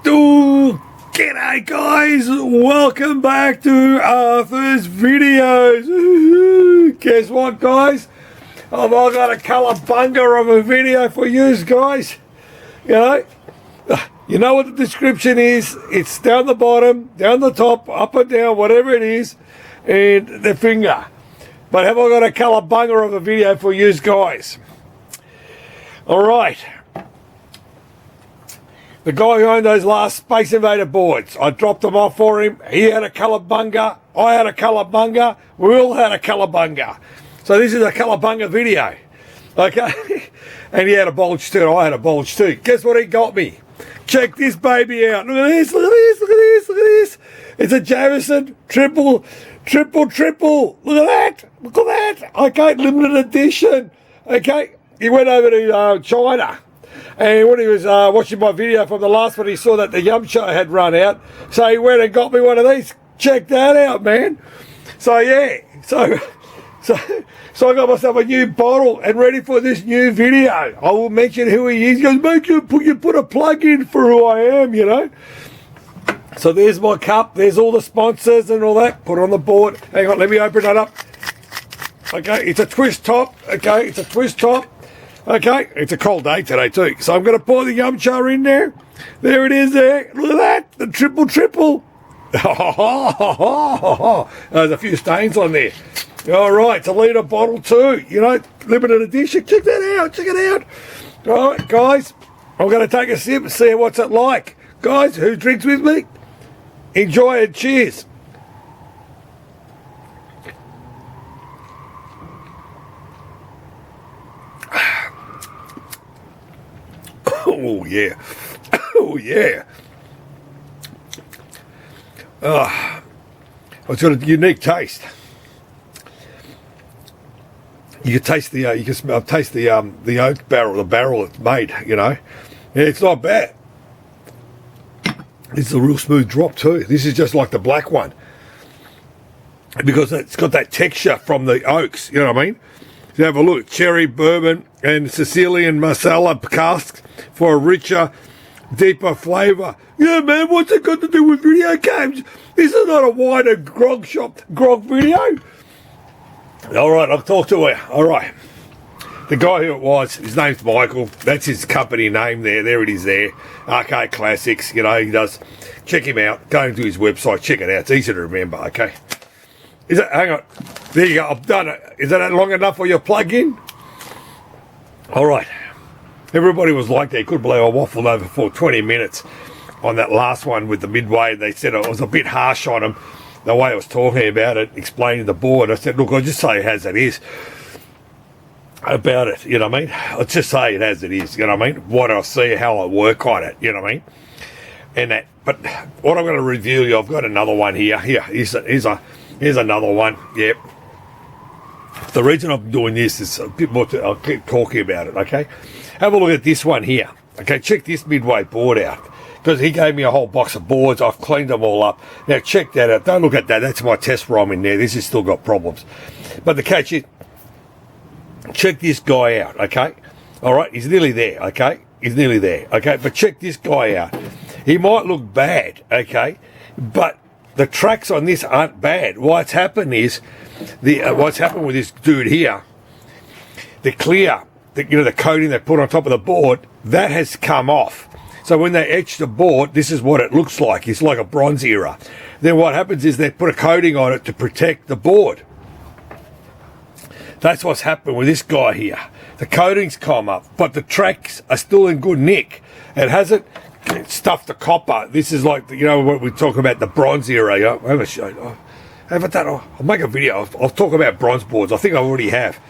G'day guys, welcome back to our first videos. Guess what guys, I've got a cowabunga of a video for you guys. You know what the description is. It's down the bottom, down the top, up and down, whatever it is, and the finger. But have I got a cowabunga of a video for you guys? Alright, the guy who owned those last Space Invader boards, I dropped them off for him. He had a cowabunga, I had a cowabunga, we all had a cowabunga. So this is a cowabunga video, okay? And he had a bulge too, and I had a bulge too. Guess what he got me? Check this baby out. Look at this, look at this, look at this, look at this. It's a Jamison triple. Look at that, look at that. Okay, limited edition. Okay, he went over to China. And when he was watching my video from the last one, he saw that the Yum Show had run out. So he went and got me one of these. Check that out, man. So yeah, so I got myself a new bottle and ready for this new video. I will mention who he is. He goes, make sure you put a plug in for who I am, you know. So there's my cup. There's all the sponsors and all that. Put it on the board. Hang on, let me open that up. Okay, it's a twist top. Okay, it's a twist top. Okay, it's a cold day today too. So I'm going to pour the Yum Show in there. There it is there. Look at that, the triple. There's a few stains on there. All right, it's a litre bottle too. You know, limited edition. Check that out, check it out. All right, guys, I'm going to take a sip and see what's it like. Guys, who drinks with me? Enjoy it, cheers. Oh yeah, oh yeah. It's got a unique taste. You can taste the, taste the oak barrel, the barrel it's made. You know, yeah, it's not bad. This is a real smooth drop too. This is just like the black one because it's got that texture from the oaks. You know what I mean? So have a look, cherry, bourbon, and Sicilian Marsala casks for a richer, deeper flavour. Yeah, man, what's it got to do with video games? This is not a wider grog video. All right, I'll talk to her. All right. The guy who it was, his name's Michael. That's his company name there. There it is there. Arcade Classics, you know, he does. Check him out. Go into his website. Check it out. It's easy to remember, okay? Is it? Hang on. There you go. I've done it. Is that long enough for your plug-in? All right. Everybody was like that. Couldn't believe I waffled over for 20 minutes on that last one with the Midway. They said I was a bit harsh on him, the way I was talking about it, explaining the board. I said, look, I'll just say it as it is about it. You know what I mean? I'll just say it as it is. You know what I mean? What I see, how I work on it. You know what I mean? And that. But what I'm going to reveal you, I've got another one here. Here, here's another one. Yep. The reason I'm doing this is a bit more. I'll keep talking about it. Okay. Have a look at this one here. Okay. Check this Midway board out because he gave me a whole box of boards. I've cleaned them all up. Now check that out. Don't look at that. That's my test ROM in there. This has still got problems. But the catch is, check this guy out. Okay. All right. He's nearly there. Okay. He's nearly there. Okay. But check this guy out. He might look bad. Okay. But the tracks on this aren't bad. What's happened is, what's happened with this dude here, the clear, the coating they put on top of the board, that has come off. So when they etch the board, this is what it looks like. It's like a bronze era. Then what happens is they put a coating on it to protect the board. That's what's happened with this guy here. The coating's come up, but the tracks are still in good nick. It hasn't stuffed the copper. This is like, you know, what we're talking about, the bronze era. You know? I haven't shown. I haven't done. I'll make a video. I'll talk about bronze boards. I think I already have.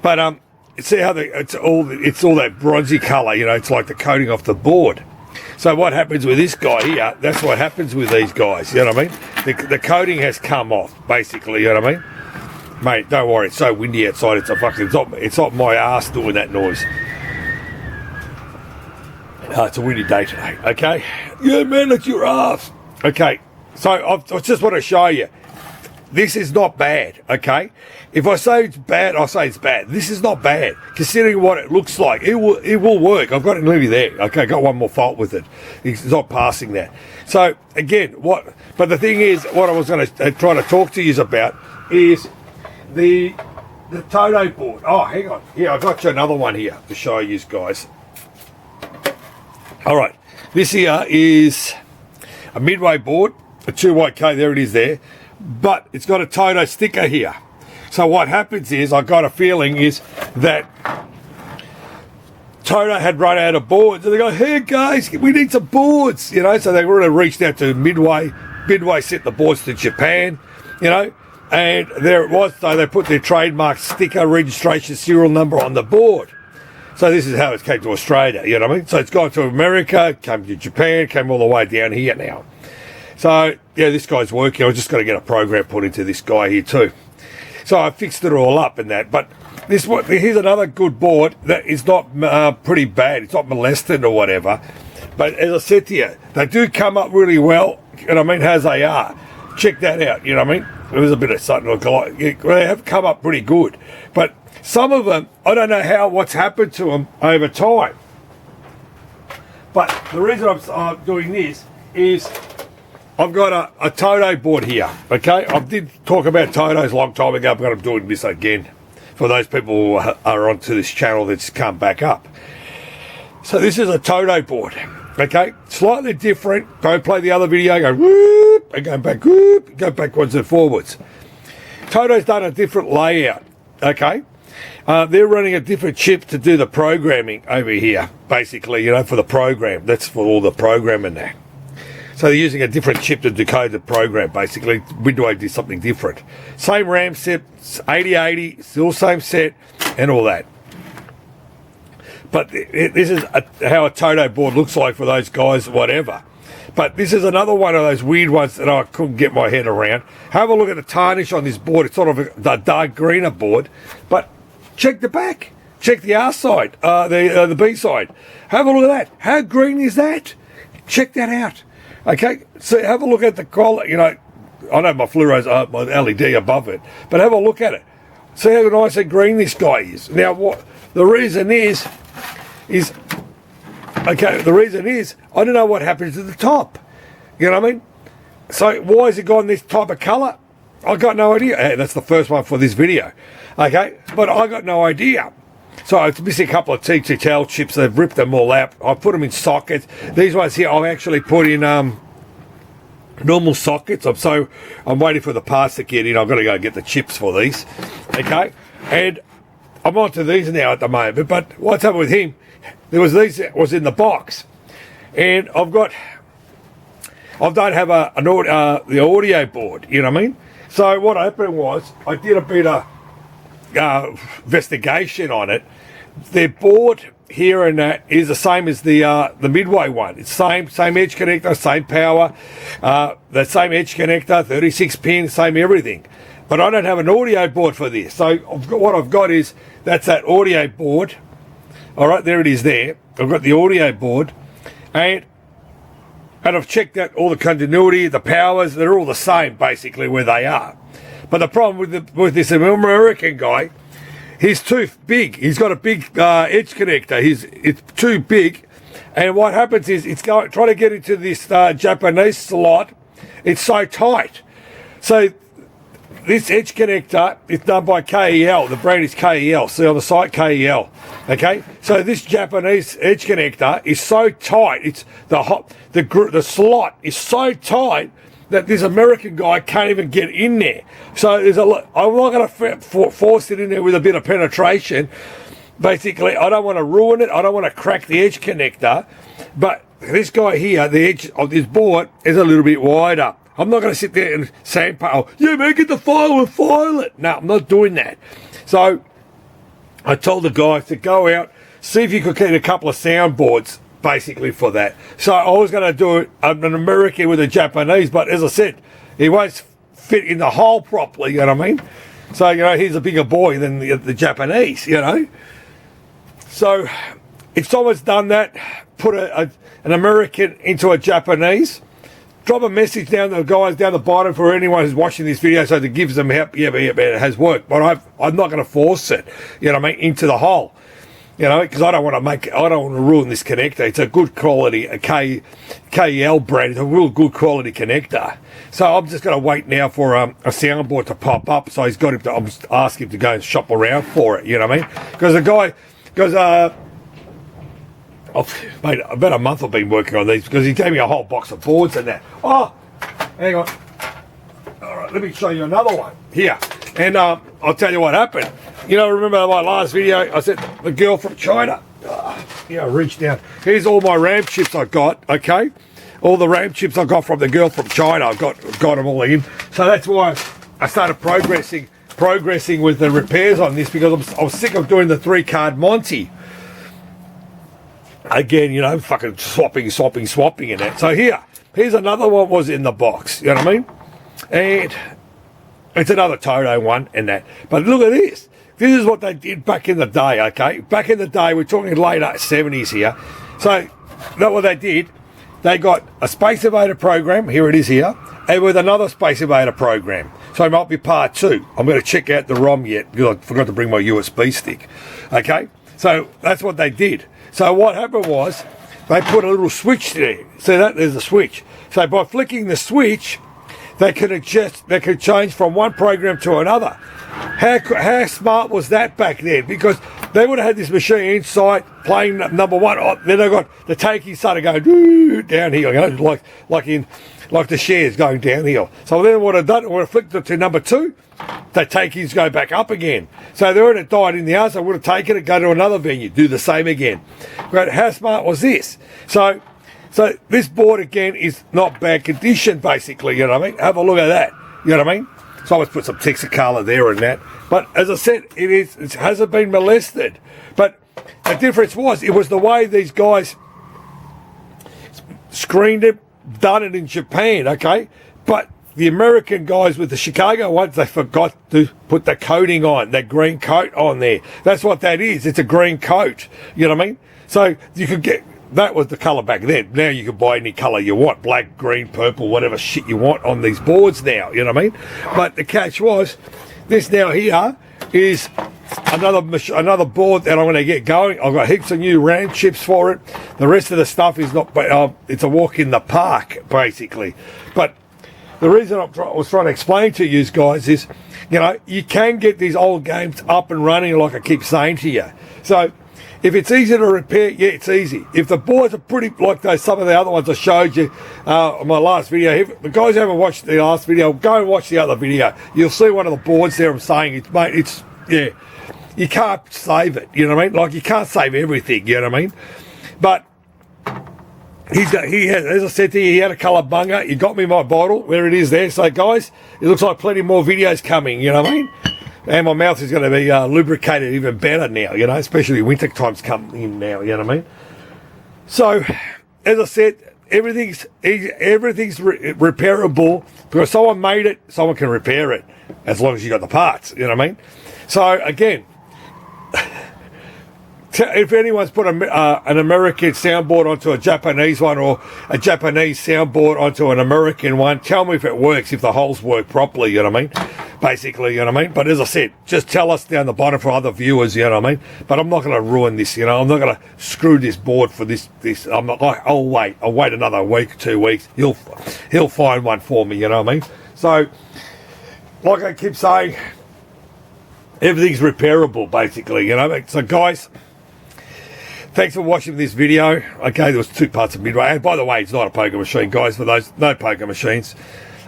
But see how it's all that bronzy colour. You know, it's like the coating off the board. So what happens with this guy here? That's what happens with these guys. You know what I mean? The coating has come off, basically. You know what I mean? Mate, don't worry. It's so windy outside. It's not my ass doing that noise. It's a windy day today, okay? Yeah, man, it's your ass. Okay, so I just want to show you. this is not bad, okay? If I say it's bad, I'll say it's bad. This is not bad, considering what it looks like. It will work. I've got it nearly there. Okay, got one more fault with it. It's not passing that. So, again, but the thing is, what I was going to try to talk to you about is the Taito board. Oh, hang on. Yeah, I got you another one here to show you guys. All right. This here is a Midway board, a 2YK, there it is there. But it's got a Taito sticker here. So what happens is, I got a feeling is that Taito had run out of boards, and they go, hey guys, we need some boards, you know. So they really reached out to Midway. Midway sent the boards to Japan, you know, and there it was. So they put their trademark sticker, registration, serial number on the board. So this is how it came to Australia, you know what I mean? So it's gone to America, came to Japan, came all the way down here now. So, yeah, this guy's working. I just got to get a program put into this guy here too. So I fixed it all up and that. But here's another good board that is not pretty bad. It's not molested or whatever. But as I said to you, they do come up really well, you know what I mean, as they are. Check that out, you know what I mean? There's a bit of something like they have come up pretty good. But some of them, I don't know what's happened to them over time. But the reason I'm doing this is I've got a Taito board here, okay? I did talk about Taitos a long time ago, but I'm doing this again for those people who are onto this channel that's come back up. So this is a Taito board, okay? Slightly different. Don't play the other video, go whoop, and go back, whoop, go backwards and forwards. Taito's done a different layout, okay? They're running a different chip to do the programming over here, basically, you know, for the program. That's for all the programming there. So they're using a different chip to decode the program, basically. Midway did something different. Same RAM set, 8080, still same set, and all that. But this is how a Taito board looks like for those guys, whatever. But this is another one of those weird ones that I couldn't get my head around. Have a look at the tarnish on this board. It's sort of a dark greener board. But check the back. Check the R side, the B side. Have a look at that. How green is that? Check that out. Okay, so have a look at the quality. You know, I know my fluoro's my LED above it, but have a look at it. See how nice and green this guy is. Now, what the reason is okay. The reason is I don't know what happens to the top. You know what I mean? So why has it gone this type of colour? I got no idea. Hey, that's the first one for this video. Okay, but I got no idea. So it's missing a couple of TTL chips. They've ripped them all out. I put them in sockets. These ones here I've actually put in normal sockets. I'm waiting for the parts to get in. I've got to go get the chips for these. Okay, and I'm on to these now at the moment. But what's happened with him? There was these that was in the box, and I don't have the audio board. You know what I mean? So what happened was I did a bit of investigation on it. Their board here and that is the same as the Midway one. It's same edge connector, same power, the same edge connector, 36 pin, same everything. But I don't have an audio board for this. So what I've got is that's that audio board. All right, there it is. There, I've got the audio board, and I've checked out all the continuity, the powers. They're all the same basically where they are. But the problem with this American guy, he's too big. He's got a big edge connector. It's too big, and what happens is it's trying to get into this Japanese slot. It's so tight. So this edge connector is done by KEL. The brand is KEL. See on the site KEL. Okay. So this Japanese edge connector is so tight. It's the slot is so tight that this American guy can't even get in there. So there's I'm not going to force it in there with a bit of penetration. Basically, I don't want to ruin it. I don't want to crack the edge connector. But this guy here, the edge of this board is a little bit wider. I'm not going to sit there and sandpaper. Oh, yeah, man, get the file and file it. No, I'm not doing that. So I told the guy to go out, see if you could get a couple of soundboards basically for that. So I was going to do an American with a Japanese, but as I said, he won't fit in the hole properly, you know what I mean? So, you know, he's a bigger boy than the Japanese, you know? So if someone's done that, put an American into a Japanese, drop a message down to the guys down the bottom for anyone who's watching this video so that gives them help. Yeah, but it has worked. But I'm not going to force it, you know what I mean, into the hole. You know, because I don't want to ruin this connector. It's a good quality, a KL brand. It's a real good quality connector. So I'm just going to wait now for a soundboard to pop up. So I'm just asking him to go and shop around for it. You know what I mean? Because the guy, mate, about a month I've been working on these because he gave me a whole box of boards and that. Oh, hang on. All right, let me show you another one here. And I'll tell you what happened. You know, remember my last video? I said the girl from China. Reach down. Here's all my RAM chips I got. Okay, all the RAM chips I got from the girl from China. I've got them all in. So that's why I started progressing with the repairs on this because I was sick of doing the 3-card Monty. Again, you know, fucking swapping and that. So here's another one was in the box. You know what I mean? And it's another Taito one and that. But look at this. This is what they did back in the day, okay? Back in the day, we're talking late 70s here. So that's what they did. They got a Space Invader program, here it is here, and with another Space Invader program. So it might be part 2. I'm going to check out the ROM yet because I forgot to bring my USB stick. Okay? So that's what they did. So what happened was they put a little switch there. See that? There's a switch. So by flicking the switch, they could change from one program to another. How smart was that back then? Because they would have had this machine inside playing number 1. Then they got the takey started going downhill, you know, like the shares going downhill. So then what I've done, I would have flicked it to number 2. The takeys go back up again. So they would have died in the arse. I would have taken it, go to another venue, do the same again. But how smart was this? So this board again is not bad condition, basically. You know what I mean? Have a look at that. You know what I mean? So I always put some Texacolor there and that. But as I said, it hasn't been molested. But the difference it was the way these guys screened it, done it in Japan, okay? But the American guys with the Chicago ones, they forgot to put the coating on, that green coat on there. That's what that is. It's a green coat. You know what I mean? So you could get... That was the colour back then. Now you can buy any colour you want. Black, green, purple, whatever shit you want on these boards now. You know what I mean? But the catch was, this now here is another board that I'm going to get going. I've got heaps of new RAM chips for it. The rest of the stuff is not... it's a walk in the park, basically. But the reason I was trying to explain to you guys is, you know, you can get these old games up and running like I keep saying to you. So... if it's easy to repair, yeah, it's easy. If the boards are pretty like some of the other ones I showed you on my last video, if the guys who haven't watched the last video, go and watch the other video. You'll see one of the boards there I'm saying, you can't save it, you know what I mean? Like, you can't save everything, you know what I mean? But he has, as I said to you, he had a colour bunger. He got me my bottle, where it is there. So, guys, it looks like plenty more videos coming, you know what I mean? And my mouth is going to be lubricated even better now, you know, especially winter times coming in now, you know what I mean? So, as I said, everything's repairable because someone made it, someone can repair it as long as you got the parts, you know what I mean? So, again, if anyone's put an American soundboard onto a Japanese one or a Japanese soundboard onto an American one, tell me if it works, if the holes work properly, you know what I mean? Basically, you know what I mean? But as I said, just tell us down the bottom for other viewers, you know what I mean? But I'm not going to ruin this, you know? I'm not going to screw this board for this. I'm not like, I'll wait another week, 2 weeks. He'll find one for me, you know what I mean? So, like I keep saying, everything's repairable, basically, you know? So, guys, thanks for watching this video. Okay, there was 2 parts of Midway. And by the way, it's not a poker machine, guys, for those no poker machines.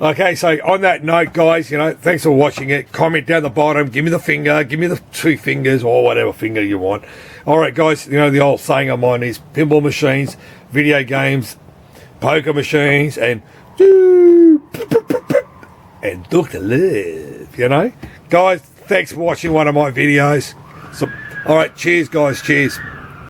Okay, so on that note, guys, you know, thanks for watching it. Comment down the bottom. Give me the finger. Give me the 2 fingers or whatever finger you want. All right, guys, you know, the old saying of mine is pinball machines, video games, poker machines, and Dr. Love, you know. Guys, thanks for watching one of my videos. So, all right, cheers, guys. Cheers.